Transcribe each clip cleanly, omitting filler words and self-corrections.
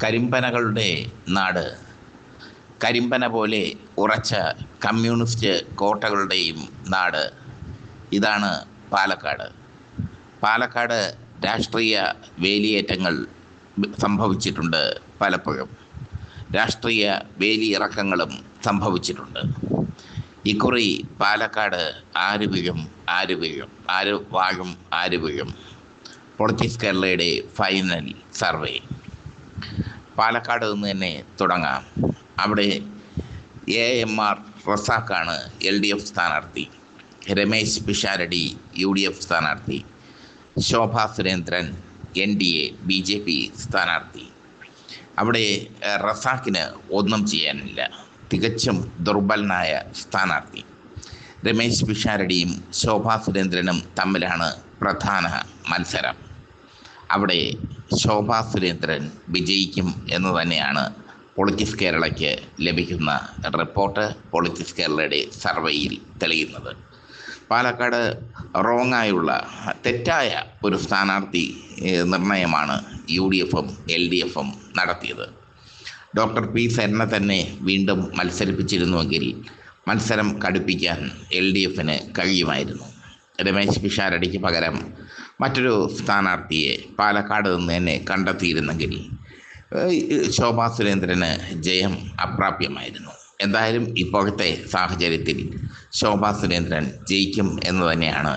കരിമ്പനകളുടെ നാട്, കരിമ്പന പോലെ ഉറച്ച കമ്മ്യൂണിസ്റ്റ് കോട്ടകളുടെയും നാട്. ഇതാണ് പാലക്കാട്. പാലക്കാട് രാഷ്ട്രീയ വേലിയേറ്റങ്ങൾ സംഭവിച്ചിട്ടുണ്ട്. പലപ്പോഴും രാഷ്ട്രീയ വേലിയിറക്കങ്ങളും സംഭവിച്ചിട്ടുണ്ട്. ഇക്കുറി പാലക്കാട് ആര് വീഴും, ആര് വീഴും, ആര് വാഴും, ആര് വീഴും? പൊളിറ്റിക്സ് കേരളയുടെ ഫൈനൽ സർവേ. പാലക്കാട് നിന്ന് തന്നെ തുടങ്ങാം. അവിടെ AMR റസാഖാണ് LDF സ്ഥാനാർത്ഥി, രമേശ് പിഷാരടി UDF സ്ഥാനാർത്ഥി, ശോഭാ സുരേന്ദ്രൻ NDA BJP സ്ഥാനാർത്ഥി. അവിടെ റസാഖിന് ഒന്നും ചെയ്യാനില്ല, തികച്ചും ദുർബലനായ സ്ഥാനാർത്ഥി. രമേശ് പിഷാരടിയും ശോഭാ സുരേന്ദ്രനും തമ്മിലാണ് പ്രധാന മത്സരം. അവിടെ ശോഭാ സുരേന്ദ്രൻ വിജയിക്കും എന്ന് തന്നെയാണ് പൊളിറ്റിക്സ് കേരളയ്ക്ക് ലഭിക്കുന്ന റിപ്പോർട്ട്, പൊളിറ്റിക്സ് കേരളയുടെ സർവേയിൽ തെളിയുന്നത്. പാലക്കാട് റോങ്ങായുള്ള തെറ്റായ ഒരു സ്ഥാനാർത്ഥി നിർണയമാണ് UDFും LDFും നടത്തിയത്. ഡോക്ടർ P സരനെ തന്നെ വീണ്ടും മത്സരിപ്പിച്ചിരുന്നുവെങ്കിൽ മത്സരം കടുപ്പിക്കാൻ LDFന് കഴിയുമായിരുന്നു. രമേശ് പിഷാരടിക്ക് പകരം മറ്റൊരു സ്ഥാനാർത്ഥിയെ പാലക്കാട് നിന്ന് തന്നെ കണ്ടെത്തിയിരുന്നെങ്കിൽ ശോഭാ സുരേന്ദ്രന് ജയം അപ്രാപ്യമായിരുന്നു. എന്തായാലും ഇപ്പോഴത്തെ സാഹചര്യത്തിൽ ശോഭാ സുരേന്ദ്രൻ ജയിക്കും എന്ന് തന്നെയാണ്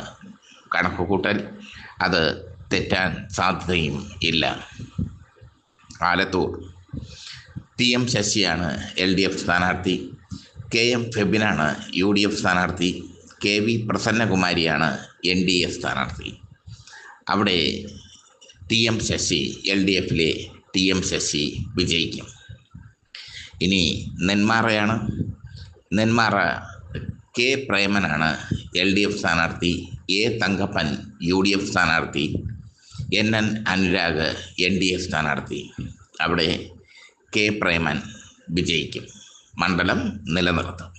കണക്കുകൂട്ടൽ. അത് തെറ്റാൻ സാധ്യതയും ഇല്ല. ആലത്തൂർ TM ശശിയാണ് LDF സ്ഥാനാർത്ഥി, KM ഫെബിനാണ് UDF സ്ഥാനാർത്ഥി, KV പ്രസന്നകുമാരിയാണ് NDA സ്ഥാനാർത്ഥി. അവിടെ TM ശശി, LDFിലെ TM ശശി വിജയിക്കും. ഇനി നെന്മാറയാണ്. നെന്മാറ K പ്രേമനാണ് LDF സ്ഥാനാർത്ഥി, A തങ്കപ്പൻ UDF സ്ഥാനാർത്ഥി, NN അനുരാഗ് NDA സ്ഥാനാർത്ഥി. അവിടെ K പ്രേമൻ വിജയിക്കും, മണ്ഡലം നിലനിർത്തും.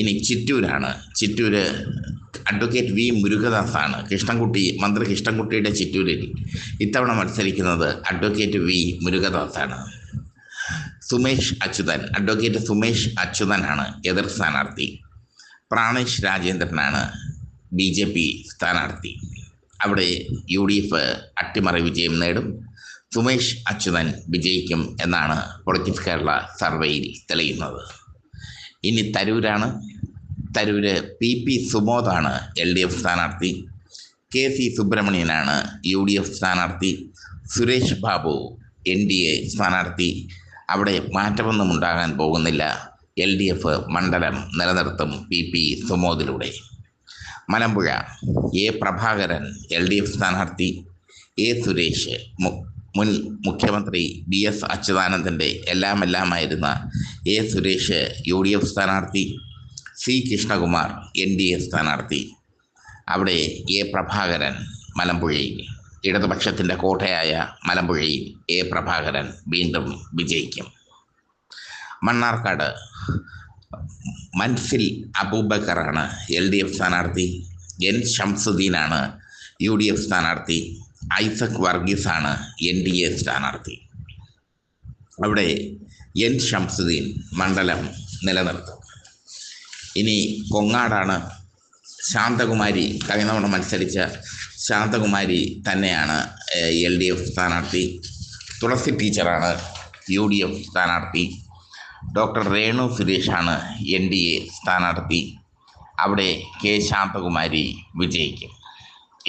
ഇനി ചിറ്റൂരാണ്. ചിറ്റൂര് അഡ്വക്കേറ്റ് V മുരുകദാസാണ്. മന്ത്രി കൃഷ്ണൻകുട്ടിയുടെ ചിറ്റൂരിൽ ഇത്തവണ മത്സരിക്കുന്നത് അഡ്വക്കേറ്റ് V മുരുകദാസാണ്. അഡ്വക്കേറ്റ് സുമേഷ് അച്യുതനാണ് എതിർ സ്ഥാനാർത്ഥി. പ്രാണേഷ് രാജേന്ദ്രനാണ് BJP സ്ഥാനാർത്ഥി. അവിടെ UDF അട്ടിമറി വിജയം നേടും. സുമേഷ് അച്യുതൻ വിജയിക്കും എന്നാണ് പൊളിറ്റിക്സ് കേരള സർവേയിൽ തെളിയുന്നത്. ഇനി തരൂരാണ്. തരൂര് PP സുമോദാണ് LDF സ്ഥാനാർത്ഥി, KC സുബ്രഹ്മണ്യനാണ് UDF സ്ഥാനാർത്ഥി, സുരേഷ് ബാബു NDA സ്ഥാനാർത്ഥി. അവിടെ മാറ്റമൊന്നും ഉണ്ടാകാൻ പോകുന്നില്ല. LDF മണ്ഡലം നിലനിർത്തും PP സുമോദിലൂടെ. Malampuzha A Prabhakaran LDF സ്ഥാനാർത്ഥി, A സുരേഷ് മുൻ മുഖ്യമന്ത്രി BS അച്യുതാനന്ദൻ്റെ എല്ലാമായിരുന്ന A സുരേഷ് UDF സ്ഥാനാർത്ഥി, C കൃഷ്ണകുമാർ NDA സ്ഥാനാർത്ഥി. അവിടെ A പ്രഭാകരൻ മലമ്പുഴയിൽ, ഇടതുപക്ഷത്തിൻ്റെ കോട്ടയായ മലമ്പുഴയിൽ A പ്രഭാകരൻ വീണ്ടും വിജയിക്കും. മണ്ണാർക്കാട് മൻസിൽ അബൂബക്കറാണ് LDF സ്ഥാനാർത്ഥി, N ഷംസുദ്ദീനാണ് UDF സ്ഥാനാർത്ഥി, ഐസക് വർഗീസാണ് NDA സ്ഥാനാർത്ഥി. അവിടെ N ഷംസുദ്ദീൻ മണ്ഡലം നിലനിർത്തും. ഇനി കൊങ്ങാടാണ്. ശാന്തകുമാരി, കഴിഞ്ഞ തവണ മത്സരിച്ച ശാന്തകുമാരി തന്നെയാണ് LDF സ്ഥാനാർത്ഥി. തുളസി ടീച്ചറാണ് UDF സ്ഥാനാർത്ഥി. ഡോക്ടർ രേണു സുരേഷാണ് NDA സ്ഥാനാർത്ഥി. അവിടെ K ശാന്തകുമാരി വിജയിക്കും.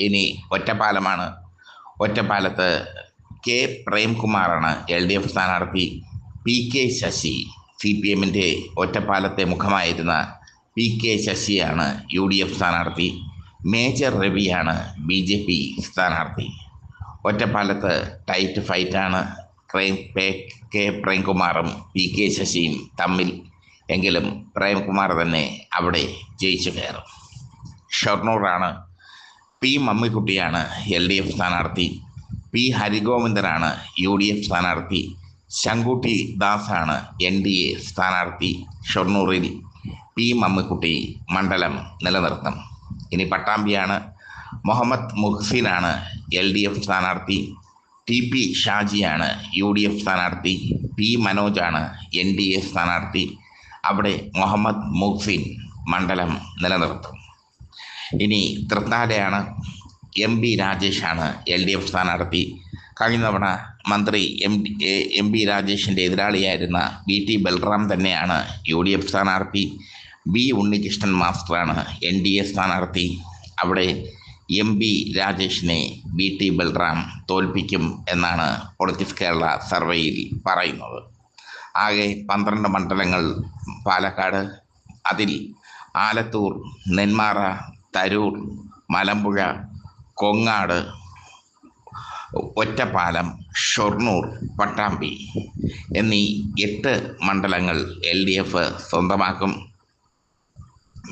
ഇനി ഒറ്റപ്പാലമാണ്. ഒറ്റപ്പാലത്ത് K പ്രേംകുമാറാണ് LDF സ്ഥാനാർത്ഥി, PK ശശി CPMൻ്റെ ഒറ്റപ്പാലത്തെ മുഖമായിരുന്ന PK ശശിയാണ് UDF സ്ഥാനാർത്ഥി, മേജർ രവിയാണ് BJP സ്ഥാനാർത്ഥി. ഒറ്റപ്പാലത്ത് ടൈറ്റ് ഫൈറ്റാണ്. K പ്രേംകുമാറും PK ശശിയും തമ്മിൽ. എങ്കിലും പ്രേംകുമാർ തന്നെ അവിടെ ജയിച്ചു കയറും. ഷൊർണൂറാണ്. P മമ്മിക്കുട്ടിയാണ് LDF സ്ഥാനാർത്ഥി, P ഹരിഗോവിന്ദനാണ് UDF സ്ഥാനാർത്ഥി, ശങ്കുട്ടി ദാസാണ് NDA സ്ഥാനാർത്ഥി. ഷൊർണൂറിൽ P മമ്മിക്കുട്ടി മണ്ഡലം നിലനിർത്തും. ഇനി പട്ടാമ്പിയാണ്. മുഹമ്മദ് മുഹ്സിനാണ് LDF സ്ഥാനാർത്ഥി, T PP ഷാജിയാണ് UDF സ്ഥാനാർത്ഥി, P മനോജാണ് NDA സ്ഥാനാർത്ഥി. അവിടെ മുഹമ്മദ് മുഹ്സിൻ മണ്ഡലം നിലനിർത്തും. ഇനി തൃത്താലയാണ്. MB രാജേഷാണ് LDF സ്ഥാനാർത്ഥി. കഴിഞ്ഞ തവണ മന്ത്രി MB രാജേഷിൻ്റെ എതിരാളിയായിരുന്ന VT ബൽറാം തന്നെയാണ് UDF സ്ഥാനാർത്ഥി. B ഉണ്ണികൃഷ്ണൻ മാസ്റ്ററാണ് NDA സ്ഥാനാർത്ഥി. അവിടെ MB രാജേഷിനെ VT ബൽറാം തോൽപ്പിക്കും എന്നാണ് പൊളിറ്റിക്സ് കേരള സർവേയിൽ പറയുന്നത്. ആകെ 12 മണ്ഡലങ്ങൾ പാലക്കാട്. അതിൽ ആലത്തൂർ, നെന്മാറ, തരൂർ, മലമ്പുഴ, കൊങ്ങാട്, ഒറ്റപ്പാലം, ഷൊർണൂർ, പട്ടാമ്പി എന്നീ 8 മണ്ഡലങ്ങൾ LDF സ്വന്തമാക്കും.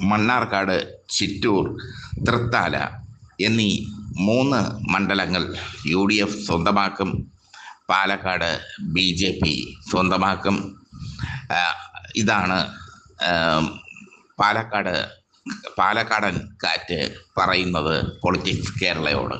മണ്ണാർക്കാട്, ചിറ്റൂർ, തൃത്താല എന്നീ 3 മണ്ഡലങ്ങൾ UDF സ്വന്തമാക്കും. പാലക്കാട് BJP സ്വന്തമാക്കും. ഇതാണ് പാലക്കാടൻ കാറ്റ് പറയുന്നത് പൊളിറ്റിക്സ് കേരളയോട്.